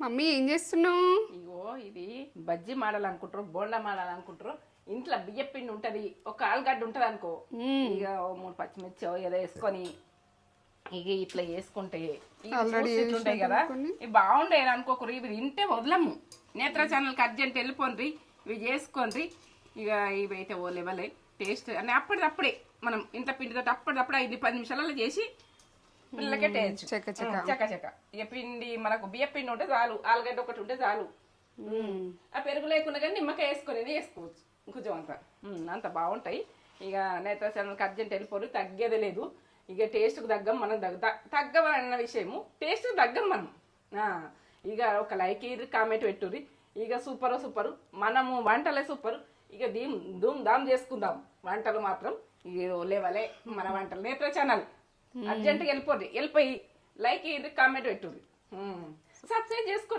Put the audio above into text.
Mummy ఏం చేస్తున్నావు? ఇగో ఇది బజ్జీ మాడాలనుకుంటారు, బోండా మాడాలనుకుంటారు. ఇంట్లో బియ్య పిండి ఉంటది, ఒక ఆలుగడ్డ ఉంటది అనుకో, ఇక ఓ 3 పచ్చిమిర్చి ఏదో వేసుకొని ఇక ఇట్లా వేసుకుంటే ఉంటాయి కదా, ఇవి బాగుంటాయి అనుకోకరు. ఇవి తింటే వదలము. నేత్ర ఛానల్కి అర్జెంట్ వెళ్ళిపోండి, ఇవి చేసుకోండి. ఇక ఇవి అయితే ఓ లెవెలే టేస్ట్ అని అప్పటిదప్పుడే మనం ఇంట్లో పిండితో అప్పటిదప్పుడే 5-10 నిమిషాలలో చేసి పిల్లలకే టేస్ట్ చక్క. ఇక పిండి మనకు బియ్య పిండి ఉంటే చాలు, ఆలుగడ్డ ఒకటి ఉంటే చాలు. ఆ పెరుగు లేకుండా కానీ నిమ్మకాయ వేసుకొని వేసుకోవచ్చు కొంచెం అంత బాగుంటాయి. ఇక నేత్ర ఛానల్కి అర్జెంట్ వెళ్ళిపోరు, తగ్గేదే లేదు. ఇక టేస్ట్కి తగ్గం మనం తగ్గమన్న విషయము, టేస్ట్కి తగ్గం మనం. ఇక ఒక లైక్ కామెంట్ పెట్టుర్రి. ఇక సూపరు మనము వంటలే సూపరు. ఇక ధూమ్ ధామ్ చేసుకుందాం వంటలు మాత్రం. ఇక లేవలే మన వంటలు నేత్ర ఛానల్ అర్జెంట్గా వెళ్ళిపోయి లైక్ కామెంట్ పెట్టుర్రి, సబ్స్క్రైబ్ చేసుకోండి.